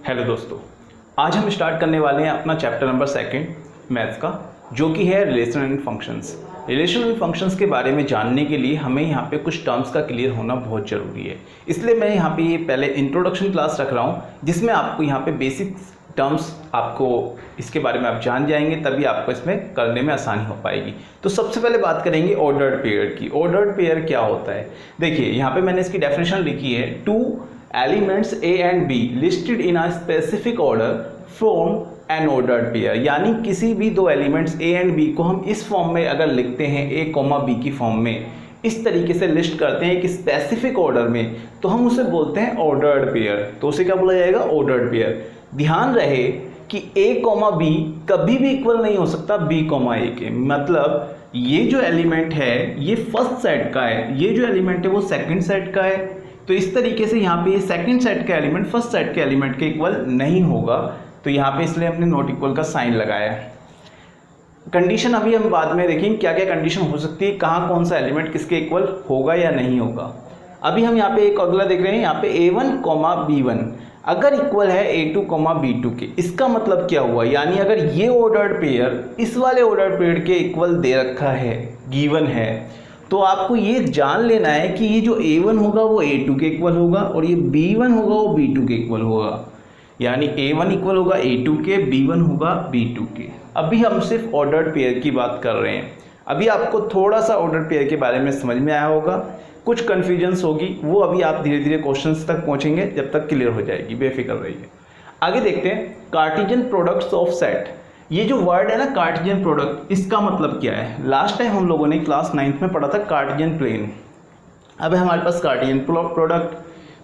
Hello दोस्तों, आज हम स्टार्ट करने वाले हैं अपना चैप्टर नंबर 2 मैथ्स का, जो कि है relation and functions. Relation and functions के बारे में जानने के लिए हमें यहाँ पे कुछ टर्म्स का क्लियर होना बहुत ज़रूरी है। इसलिए मैं यहाँ पे ये पहले इंट्रोडक्शन क्लास रख रहा हूँ, जिसमें आपको यहाँ पे बेसिक टर्म्स आपको इसके बारे में आप जान जाएंगे, तभी आपको इसमें करने में आसानी हो पाएगी। तो सबसे पहले बात करेंगे ऑर्डर्ड पेयर की। ऑर्डर्ड पेयर क्या होता है? देखिए यहाँ पे मैंने इसकी डेफिनेशन लिखी है, two elements A and B listed in a specific order form an ordered pair। यानी किसी भी दो एलिमेंट्स A and B को हम इस फॉर्म में अगर लिखते हैं A, B की फॉर्म में, इस तरीके से लिस्ट करते हैं कि स्पेसिफिक ऑर्डर में, तो हम उसे बोलते हैं ऑर्डर्ड पेयर। तो उसे क्या बोला जाएगा? Ordered pair. ध्यान रहे कि A, B कभी भी इक्वल नहीं हो सकता B, A के। मतलब ये जो एलिमेंट है ये फर्स्ट सेट का है, ये जो एलिमेंट है वो सेकंड सेट का है। तो इस तरीके से यहाँ पे ये सेकंड सेट का एलिमेंट फर्स्ट सेट के एलिमेंट के इक्वल नहीं होगा। तो यहाँ पे इसलिए हमने नॉट इक्वल का साइन लगाया है। कंडीशन अभी हम बाद में देखेंगे क्या क्या कंडीशन हो सकती है, कहाँ कौन सा एलिमेंट किसके इक्वल होगा या नहीं होगा। अभी हम यहाँ पे एक अगला देख रहे हैं, यहाँ पे A1, B1 अगर इक्वल है A2, B2 के। इसका मतलब क्या हुआ? यानी अगर ये ऑर्डर्ड पेयर इस वाले ऑर्डर्ड पेयर के इक्वल दे रखा है, गिवन है, तो आपको ये जान लेना है कि ये जो A1 होगा वो A2 के इक्वल होगा और ये B1 होगा वो B2 के इक्वल होगा। यानी A1 इक्वल होगा A2 के, B1 होगा B2 के। अभी हम सिर्फ ऑर्डर्ड पेयर की बात कर रहे हैं। अभी आपको थोड़ा सा ऑर्डर्ड पेयर के बारे में समझ में आया होगा, कुछ कन्फ्यूजन्स होगी, वो अभी आप धीरे धीरे क्वेश्चंस तक पहुंचेंगे, जब तक क्लियर हो जाएगी, बेफिक्र रहिए। आगे देखते हैं कार्टेशियन प्रोडक्ट्स ऑफ सेट। ये जो वर्ड है ना कार्टेशियन प्रोडक्ट, इसका मतलब क्या है? लास्ट टाइम हम लोगों ने क्लास 9th में पढ़ा था कार्टेशियन प्लेन। अब है हमारे पास कार्टेशियन प्रोडक्ट।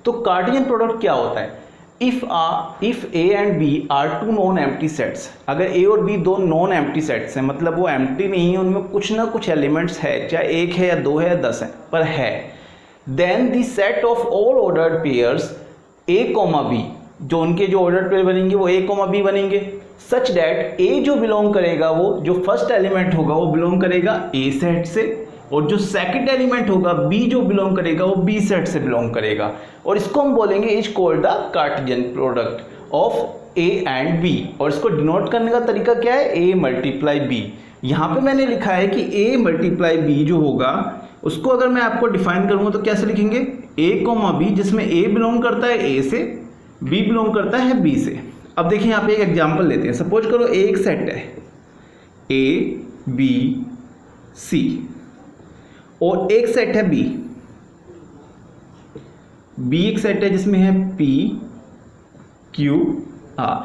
तो कार्टेशियन प्रोडक्ट क्या होता है? If A and B are two non empty sets, अगर A और B दो नॉन एम्प्टी सेट्स हैं, मतलब वो एम्प्टी नहीं है, उनमें कुछ ना कुछ एलिमेंट्स है, चाहे एक है या दो है या 10 है, पर है, then the set of all ordered pairs A, B, जो उनके जो ऑर्डर्ड पेयर बनेंगे वो A, B बनेंगे, सच दैट A जो बिलोंग करेगा, वो जो फर्स्ट एलिमेंट होगा वो बिलोंग करेगा A सेट से, और जो सेकंड एलिमेंट होगा B जो बिलोंग करेगा वो B सेट से बिलोंग करेगा। और इसको हम बोलेंगे is called the Cartesian product of A and B। और इसको डिनोट करने का तरीका क्या है? A multiply B। यहाँ पे मैंने लिखा है कि A मल्टीप्लाई B जो होगा, उसको अगर मैं आपको डिफाइन करूँगा तो कैसे लिखेंगे? A, B, जिसमें A बिलोंग करता है A से, B बिलोंग करता है B से। अब देखिए यहाँ पे एक एग्जाम्पल लेते हैं। सपोज करो A एक सेट है A, B, C, और एक सेट है B। B एक सेट है जिसमें है P, Q, R।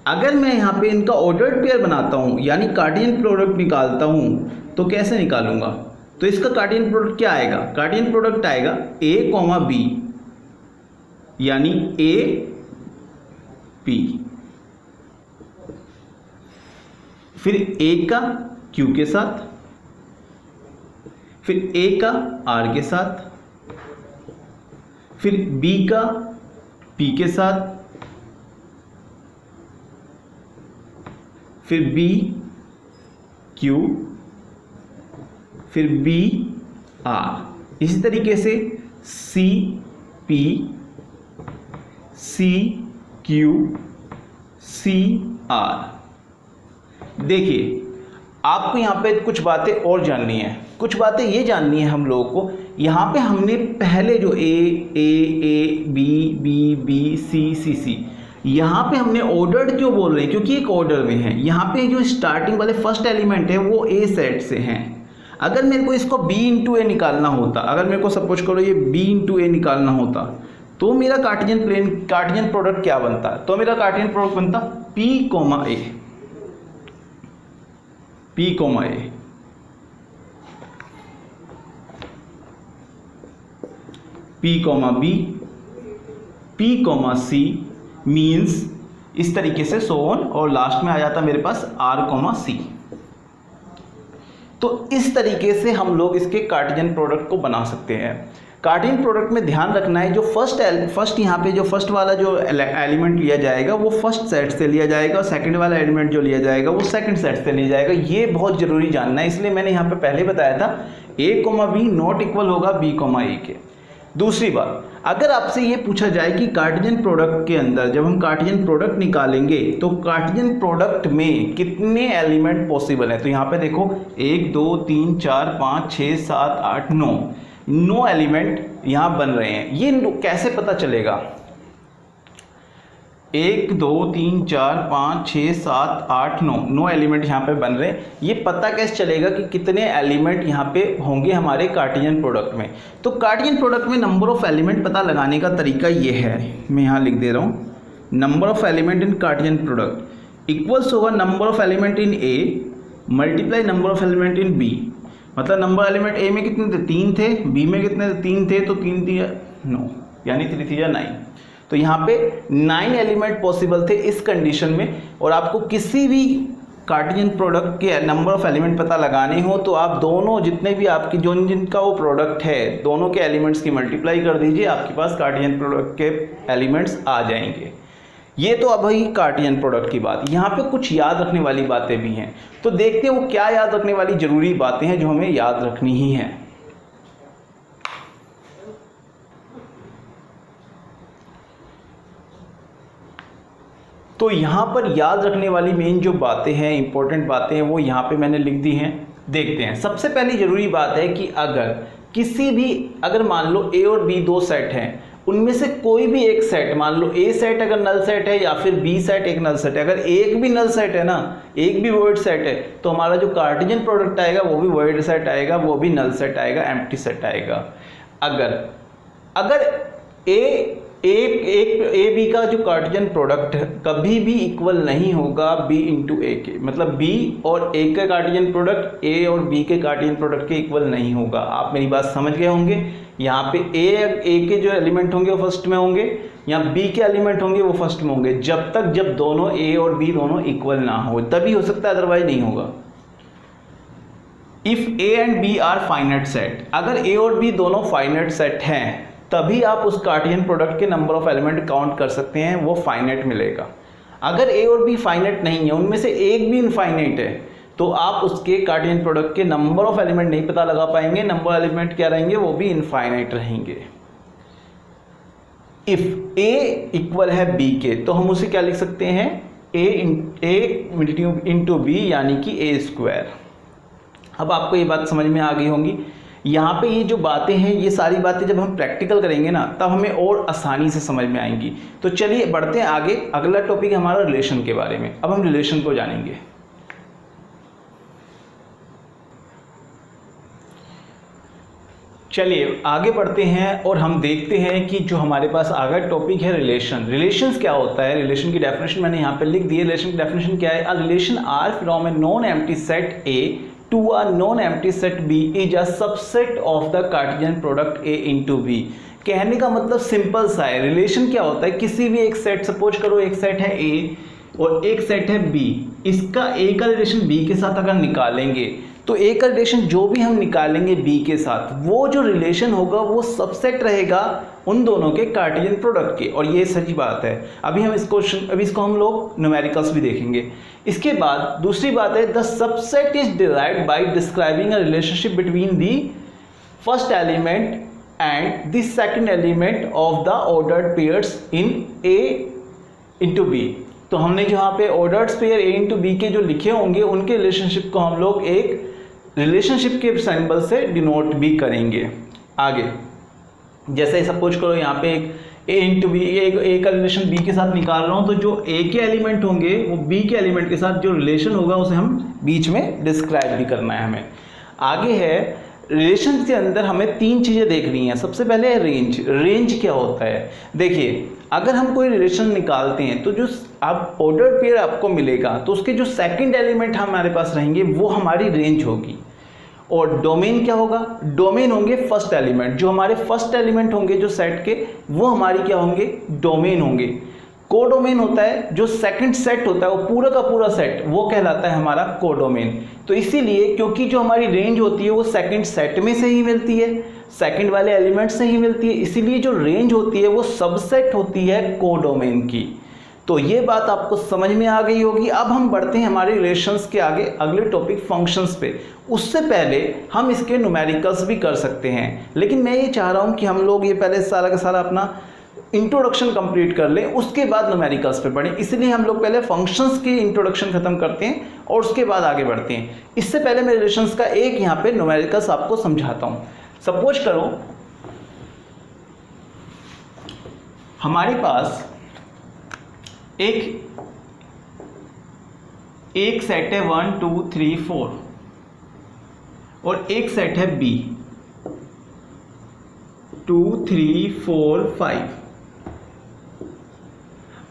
अगर मैं यहाँ पे इनका ऑर्डर्ड पेयर बनाता हूँ, यानी कार्टेशियन प्रोडक्ट निकालता हूँ, तो कैसे निकालूंगा? तो इसका कार्टेशियन प्रोडक्ट क्या आएगा? कार्टेशियन प्रोडक्ट आएगा A, B, यानी A, P, फिर A का Q के साथ, फिर A का R के साथ, फिर B का P के साथ, फिर B, Q, फिर B, R। इसी तरीके से C, P, C, Q, C, R। देखिए आपको यहाँ पे कुछ बातें और जाननी है, कुछ बातें ये जाननी है हम लोगों को। यहाँ पे हमने पहले जो A, B, B, C, यहाँ पे हमने ऑर्डर्ड क्यों बोल रहे हैं? क्योंकि एक ऑर्डर में है। यहाँ पे जो स्टार्टिंग वाले फर्स्ट एलिमेंट है वो A सेट से हैं। अगर मेरे को इसको B इंटू A निकालना होता, अगर मेरे को सपोज करो ये B इंटू A निकालना होता, तो मेरा कार्टेशियन प्रोडक्ट क्या बनता? तो मेरा कार्टेशियन प्रोडक्ट बनता P, A, P, A, P, B, P, C means इस तरीके से सो ऑन, और लास्ट में आ जाता मेरे पास R, C। तो इस तरीके से हम लोग इसके कार्टेशियन प्रोडक्ट को बना सकते हैं। कार्टेशियन प्रोडक्ट में ध्यान रखना है, जो फर्स्ट यहाँ पे जो फर्स्ट वाला जो एलिमेंट लिया जाएगा वो फर्स्ट सेट से लिया जाएगा, और सेकंड वाला एलिमेंट जो लिया जाएगा वो सेकंड सेट से लिया जाएगा। ये बहुत जरूरी जानना है, इसलिए मैंने यहाँ पे पहले बताया था A, B नॉट इक्वल होगा B, A के। दूसरी बात, अगर आपसे ये पूछा जाए कि कार्टेशियन प्रोडक्ट के अंदर जब हम कार्टेशियन प्रोडक्ट निकालेंगे तो कार्टेशियन प्रोडक्ट में कितने एलिमेंट पॉसिबल हैं, तो यहाँ पे देखो 1 2 3 4 5 6 7 8 9 एलिमेंट यहाँ बन रहे हैं। ये कैसे पता चलेगा? 1 2 3 4 5 6 7 8 9 एलिमेंट यहाँ पे बन रहे हैं। ये पता कैसे चलेगा कि कितने एलिमेंट यहाँ पे होंगे हमारे कार्टेशियन प्रोडक्ट में? तो कार्टेशियन प्रोडक्ट में नंबर ऑफ एलिमेंट पता लगाने का तरीका ये है, मैं यहाँ लिख दे रहा हूँ, number of element in cartesian product equals होगा number of element in A multiply number of element in B. मतलब नंबर एलिमेंट ए में कितने थे? 3 थे, बी में कितने थे? 3 थे, तो 3 3 9 यानी 3 3 9। तो यहाँ पे 9 एलिमेंट पॉसिबल थे इस कंडीशन में। और आपको किसी भी कार्टेशियन प्रोडक्ट के नंबर ऑफ एलिमेंट पता लगाने हो तो आप दोनों जितने भी आपकी जो जिनका वो प्रोडक्ट है दोनों के एलिमेंट्स की मल्टीप्लाई कर दीजिए, आपके पास कार्टेशियन प्रोडक्ट के एलिमेंट्स आ जाएंगे। ये तो अब ही कार्टेशियन प्रोडक्ट की बात। यहाँ पे कुछ याद रखने वाली बातें भी हैं, तो देखते हैं वो क्या याद रखने वाली जरूरी बातें हैं जो हमें याद रखनी ही हैं। तो यहाँ पर याद रखने वाली मेन जो बातें हैं, इंपॉर्टेंट बातें हैं, वो यहाँ पे मैंने लिख दी हैं। देखते हैं। सबसे पहली जरूरी बात है कि अगर मान लो ए और बी 2 सेट हैं, उनमें से कोई भी एक सेट, मान लो ए सेट अगर नल सेट है या फिर बी सेट एक नल सेट है, अगर एक भी नल सेट है ना, एक भी वॉइड सेट है, तो हमारा जो कार्टेशियन प्रोडक्ट आएगा वो भी वॉइड सेट आएगा, वो भी नल सेट आएगा, एम्प्टी सेट आएगा। अगर ए बी का जो कार्टेशियन प्रोडक्ट कभी भी इक्वल नहीं होगा बी इंटू ए के, मतलब बी और ए का कार्टेशियन प्रोडक्ट ए और बी के कार्टेशियन प्रोडक्ट के इक्वल नहीं होगा। आप मेरी बात समझ गए होंगे। यहाँ पे ए के जो एलिमेंट होंगे वो फर्स्ट में होंगे, यहाँ बी के एलिमेंट होंगे वो फर्स्ट में होंगे, जब दोनों ए और बी दोनों इक्वल ना हो, तभी हो सकता है, अदरवाइज नहीं होगा। If A and B are finite set, अगर ए और बी दोनों फाइनाइट सेट हैं तभी आप उस कार्टेशियन प्रोडक्ट के नंबर ऑफ एलिमेंट काउंट कर सकते हैं, वो फाइनाइट मिलेगा। अगर ए और बी फाइनाइट नहीं है, उनमें से एक भी इनफाइनाइट है, तो आप उसके कार्टेशियन प्रोडक्ट के नंबर ऑफ एलिमेंट नहीं पता लगा पाएंगे, नंबर एलिमेंट क्या रहेंगे, वो भी इनफाइनाइट रहेंगे। इफ ए इक्वल है बी के, तो हम उसे क्या लिख सकते हैं, ए इंटू बी यानी कि ए स्क्वायर। अब आपको ये बात समझ में आ गई होंगी। यहाँ पे ये जो बातें हैं, ये सारी बातें जब हम प्रैक्टिकल करेंगे ना, तब हमें और आसानी से समझ में आएंगी। तो चलिए बढ़ते हैं आगे। अगला टॉपिक है हमारा रिलेशन के बारे में। अब हम रिलेशन को जानेंगे। चलिए आगे बढ़ते हैं और हम देखते हैं कि जो हमारे पास आगे टॉपिक है रिलेशन। रिलेशंस क्या होता है? रिलेशन की डेफिनेशन मैंने यहाँ पे लिख दी है। रिलेशन की डेफिनेशन क्या है? A relation R from a non empty set A to a non-empty set B is a subset of the Cartesian product A into B। कहने का मतलब सिंपल सा है। रिलेशन क्या होता है? किसी भी एक सेट, सपोज करो एक सेट है A और एक सेट है B, इसका A का रिलेशन B के साथ अगर निकालेंगे तो A का रिलेशन जो भी हम निकालेंगे B के साथ, वो जो रिलेशन होगा वो सबसेट रहेगा उन दोनों के कार्टेशियन प्रोडक्ट के। और ये सही बात है। अभी इसको हम लोग न्यूमेरिकल्स भी देखेंगे। इसके बाद दूसरी बात है, the subset is derived bye describing a relationship between the first element and the second element of the ordered pairs in A into B। तो हमने जहाँ पे ordered pair A into B के जो लिखे होंगे, उनके रिलेशनशिप को हम लोग एक रिलेशनशिप के सिंबल से डिनोट भी करेंगे। आगे जैसे सपोज करो यहाँ पे एक A इंटू बी, ए का रिलेशन B के साथ निकाल रहा हूँ, तो जो A के एलिमेंट होंगे वो B के एलिमेंट के साथ जो रिलेशन होगा उसे हम बीच में डिस्क्राइब भी करना है हमें। आगे है रिलेशन के अंदर हमें 3 चीज़ें देखनी है। सबसे पहले है रेंज। रेंज क्या होता है? देखिए, अगर हम कोई रिलेशन निकालते हैं तो जो आप ऑर्डर्ड पेयर आपको मिलेगा, तो उसके जो सेकंड एलिमेंट हमारे पास रहेंगे वो हमारी रेंज होगी। और डोमेन क्या होगा? डोमेन होंगे फर्स्ट एलिमेंट। जो हमारे फर्स्ट एलिमेंट होंगे जो सेट के, वो हमारी क्या होंगे? डोमेन होंगे। कोडोमेन होता है जो सेकंड सेट होता है, वो पूरा का पूरा सेट, वो कहलाता है हमारा कोडोमेन। तो इसीलिए क्योंकि जो हमारी रेंज होती है वो सेकंड सेट में से ही मिलती है, सेकंड वाले एलिमेंट से ही मिलती है, इसीलिए जो रेंज होती है वो सबसेट होती है कोडोमेन की। तो ये बात आपको समझ में आ गई होगी। अब हम बढ़ते हैं हमारे रिलेशंस के आगे अगले टॉपिक फंक्शंस पे। उससे पहले हम इसके न्यूमेरिकल्स भी कर सकते हैं, लेकिन मैं ये चाह रहा हूँ कि हम लोग ये पहले सारा का सारा अपना इंट्रोडक्शन कंप्लीट कर लें, उसके बाद न्यूमेरिकल्स पे पढ़ें। इसलिए हम लोग पहले फंक्शंस की इंट्रोडक्शन खत्म करते हैं और उसके बाद आगे बढ़ते हैं। इससे पहले मैं रिलेशंस का एक यहाँ पे न्यूमेरिकल्स आपको समझाता हूँ। सपोज करो हमारे पास एक सेट है 1 2 3 4 और एक सेट है B 2 3 4 5।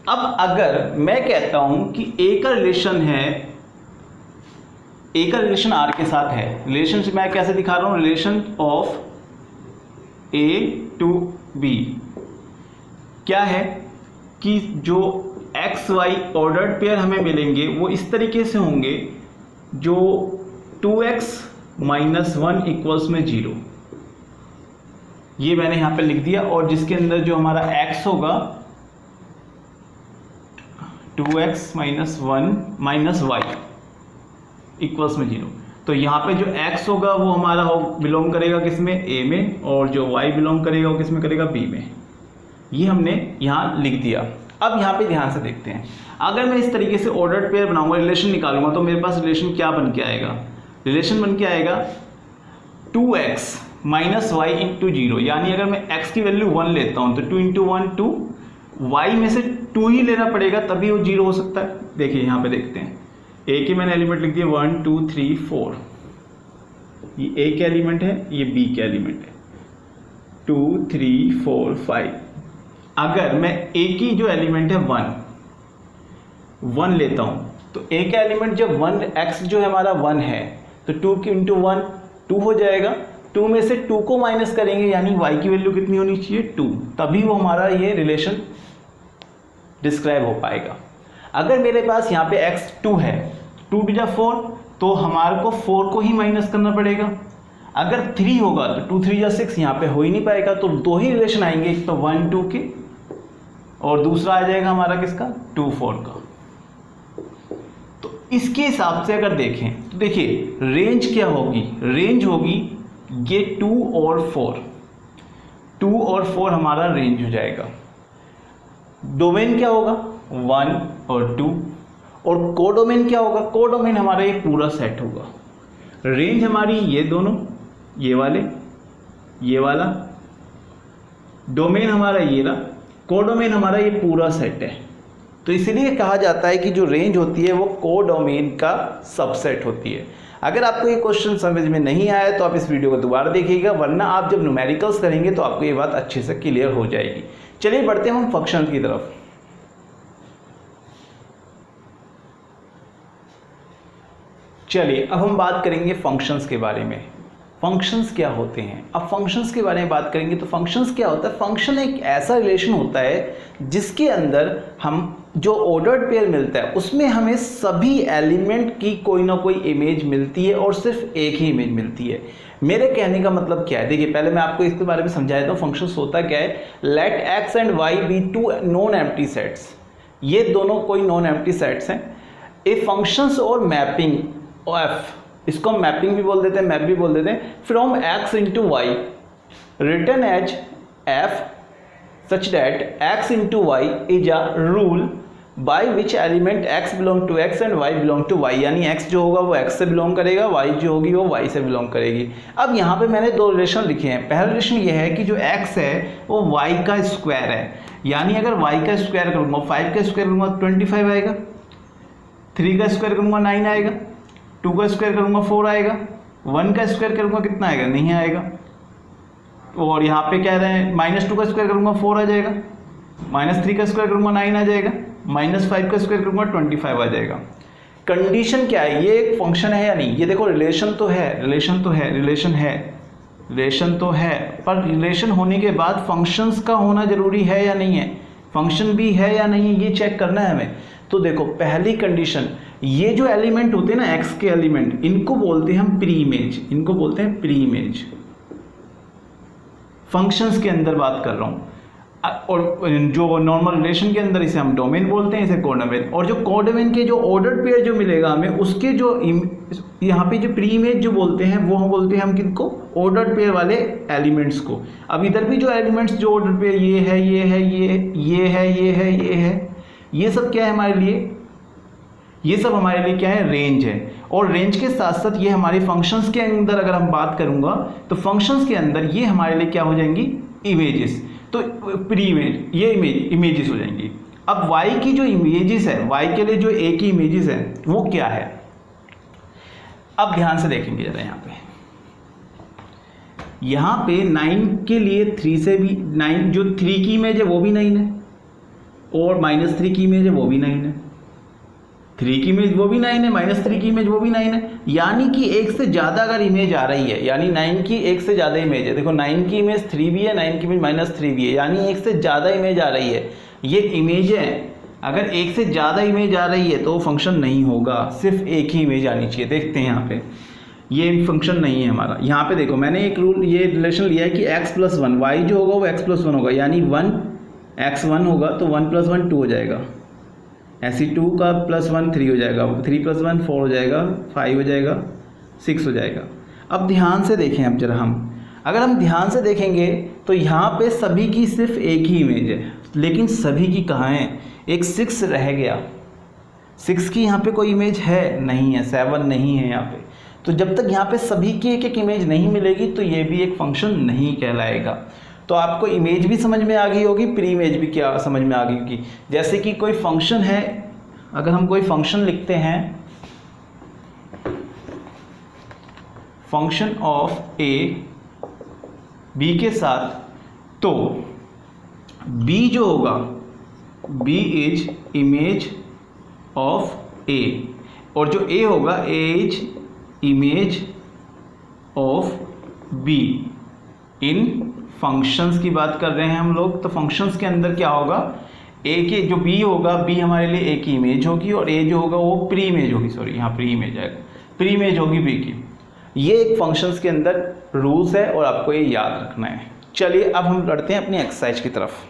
अब अगर मैं कहता हूं कि A का रिलेशन है, A का रिलेशन R के साथ है, रिलेशन मैं कैसे दिखा रहा हूं, relation of A to B क्या है कि जो एक्स वाई ऑर्डर्ड पेयर हमें मिलेंगे वो इस तरीके से होंगे, जो 2x - 1 = 0, ये मैंने यहाँ पे लिख दिया। और जिसके अंदर जो हमारा x होगा 2x - 1 - y = 0। तो यहाँ पे जो x होगा वो हमारा बिलोंग करेगा किसमें, a में, और जो y बिलोंग करेगा वो किसमें करेगा, b में। ये हमने यहाँ लिख दिया। अब यहाँ पे ध्यान से देखते हैं, अगर मैं इस तरीके से ऑर्डर्ड पेयर बनाऊंगा, रिलेशन निकालूंगा, तो मेरे पास रिलेशन क्या बन के आएगा, रिलेशन बन के आएगा 2x - y × 0। यानी अगर मैं x की वैल्यू 1 लेता हूँ तो 2 × 1 2, y में से 2 ही लेना पड़ेगा तभी वो 0 हो सकता है। देखिए यहाँ पे देखते हैं, a के मैंने एलिमेंट लिख दिए 1 2 3 4, ये a के एलिमेंट है, ये b के एलिमेंट है 2 3 4 5। अगर मैं a की जो एलिमेंट है 1 लेता हूं तो a का एलिमेंट जब 1, x जो है हमारा 1 है तो 2 × 1 2 हो जाएगा। 2 में से 2 को माइनस करेंगे यानी y की वैल्यू कितनी होनी चाहिए, 2, तभी वो हमारा ये रिलेशन डिस्क्राइब हो पाएगा। अगर मेरे पास यहाँ पे x 2 है, 2 × 4, तो हमारे को 4 को ही माइनस करना पड़ेगा। अगर 3 होगा तो 2 3 × 6, यहाँ पे हो ही नहीं पाएगा। तो दो ही रिलेशन आएंगे, एक तो 1 2 के और दूसरा आ जाएगा हमारा किसका, 2 4 का। तो इसके हिसाब से अगर देखें तो देखिए रेंज क्या होगी, रेंज होगी ये 2 और 4, 2 और 4 हमारा रेंज हो जाएगा। डोमेन क्या होगा, 1 और 2, और कोडोमेन क्या होगा, कोडोमेन हमारा ये पूरा सेट होगा। रेंज हमारी ये दोनों, ये वाले, ये वाला, डोमेन हमारा ये रहा, कोडोमेन हमारा ये पूरा सेट है। तो इसीलिए कहा जाता है कि जो रेंज होती है वो कोडोमेन का सबसेट होती है। अगर आपको ये क्वेश्चन समझ में नहीं आया तो आप इस वीडियो को दोबारा देखिएगा, वरना आप जब न्यूमेरिकल्स करेंगे तो आपको ये बात अच्छे से क्लियर हो जाएगी। चलिए बढ़ते हैं हम फंक्शन की तरफ। चलिए अब हम बात करेंगे फंक्शंस के बारे में। फंक्शंस क्या होते हैं, अब फंक्शंस के बारे में बात करेंगे तो फंक्शंस क्या होता है, फंक्शन एक ऐसा रिलेशन होता है जिसके अंदर हम जो ऑर्डर्ड पेयर मिलता है उसमें हमें सभी एलिमेंट की कोई ना कोई इमेज मिलती है और सिर्फ एक ही इमेज मिलती है। मेरे कहने का मतलब क्या है, देखिए पहले मैं आपको इसके बारे में समझा देता हूँ। फंक्शंस होता क्या है, let X and Y be 2 non empty sets, ये दोनों कोई नॉन एम्प्टी सेट्स हैं। ए फंक्शंस और मैपिंग एफ, इसको हम मैपिंग भी बोल देते हैं, मैप भी बोल देते हैं, from X into Y return as F such that X into Y is a rule by which element X belong to X and Y belong to Y. यानी एक्स जो होगा वो एक्स से बिलोंग करेगा, वाई जो होगी वो Y से बिलोंग करेगी। अब यहाँ पे मैंने दो रिलेशन लिखे हैं। पहला रिलेशन ये है कि जो एक्स है वो वाई का स्क्वायर है, यानी अगर वाई का स्क्वायर करूँगा, 5 का स्क्वायर करूँगा 25 आएगा, 3 का स्क्वायर करूँगा 9 आएगा, 2 का स्क्वायर करूँगा 4 आएगा, 1 का स्क्वायर करूँगा कितना आएगा, नहीं आएगा। और यहाँ पे कह रहे हैं -2 का स्क्वायर करूँगा 4 आ जाएगा, -3 का स्क्वायर करूँगा 9 आ जाएगा, -5 का स्क्वायर करूँगा 25 आ जाएगा। कंडीशन क्या है, ये एक फंक्शन है या नहीं, ये देखो रिलेशन तो है, रिलेशन तो है, रिलेशन है, रिलेशन तो है, पर रिलेशन होने के बाद फंक्शंस का होना जरूरी है या नहीं है, फंक्शन भी है या नहीं है, ये चेक करना है हमें। तो देखो पहली कंडीशन, ये जो एलिमेंट होते हैं ना एक्स के एलिमेंट, इनको बोलते हैं हम प्री इमेज, इनको बोलते हैं प्री इमेज। फंक्शंस के अंदर बात कर रहा हूँ। और जो नॉर्मल रिलेशन के अंदर इसे हम डोमेन बोलते हैं, इसे कोडोमेन। और जो कोडोमेन के जो ऑर्डर्ड पेयर जो मिलेगा हमें, उसके जो यहाँ पे जो प्री इमेज जो बोलते हैं वो हम बोलते हैं हम किनको, ऑर्डर्ड पेयर वाले एलिमेंट्स को। अब इधर भी जो एलिमेंट्स जो ऑर्डर्ड पेयर ये है, ये है, ये है, ये है, ये सब क्या है हमारे लिए, ये सब हमारे लिए क्या है, रेंज है। और रेंज के साथ साथ ये हमारे फंक्शंस के अंदर अगर हम बात करूंगा तो फंक्शंस के अंदर ये हमारे लिए क्या हो जाएंगी, इमेजेस। तो प्री इमेज, ये इमेजेस हो जाएंगी। अब y की जो इमेजेस है, y के लिए जो a की इमेजेस है वो क्या है, अब ध्यान से देखेंगे जरा। यहाँ पे 9 के लिए 3 से भी 9, जो 3 की इमेज है वो भी 9 है, और -3 की इमेज है वो भी 9 है, 3 की इमेज वो भी 9 है, -3 की इमेज वो भी 9 है। यानी कि एक से ज़्यादा अगर इमेज आ रही है, यानी 9 की एक से ज़्यादा इमेज है, देखो 9 की इमेज 3 भी है, 9 की इमेज -3 भी है, यानी एक से ज़्यादा इमेज आ रही है। ये इमेज है, अगर एक से ज़्यादा इमेज आ रही है तो वो फंक्शन नहीं होगा, सिर्फ एक ही इमेज आनी चाहिए। देखते हैं यहाँ पे, ये फंक्शन नहीं है हमारा। यहाँ पे देखो मैंने एक रूल, ये रिलेशन लिया है कि x+1, y जो होगा वो x+1 होगा, यानी 1 x1 होगा तो 1 + 1 2 हो जाएगा, ऐसे 2 का +1 3 हो जाएगा, 3 + 1 4 हो जाएगा, 5 हो जाएगा, 6 हो जाएगा। अब ध्यान से देखें, अब जरा अगर हम ध्यान से देखेंगे तो यहाँ पे सभी की सिर्फ एक ही इमेज है, लेकिन सभी की कहाँ है, एक 6 रह गया, 6 की यहाँ पे कोई इमेज है नहीं है, 7 नहीं है यहाँ पे। तो जब तक यहाँ पे सभी की एक एक इमेज नहीं मिलेगी तो ये भी एक फंक्शन नहीं कहलाएगा। तो आपको इमेज भी समझ में आ गई होगी, प्री इमेज भी क्या समझ में आ गई होगी। जैसे कि कोई फंक्शन है, अगर हम कोई फंक्शन लिखते हैं, फंक्शन ऑफ ए बी के साथ, तो बी जो होगा, B is image of A, और जो ए होगा A is image of B. इन फंक्शंस की बात कर रहे हैं हम लोग, तो फंक्शंस के अंदर क्या होगा, ए के जो बी होगा, बी हमारे लिए ए की इमेज होगी, और ए जो होगा वो प्री इमेज होगी, सॉरी यहाँ प्री इमेज आएगा, प्री इमेज होगी बी की। ये एक फंक्शंस के अंदर रूल्स है और आपको ये याद रखना है। चलिए अब हम बढ़ते हैं अपनी एक्सरसाइज की तरफ।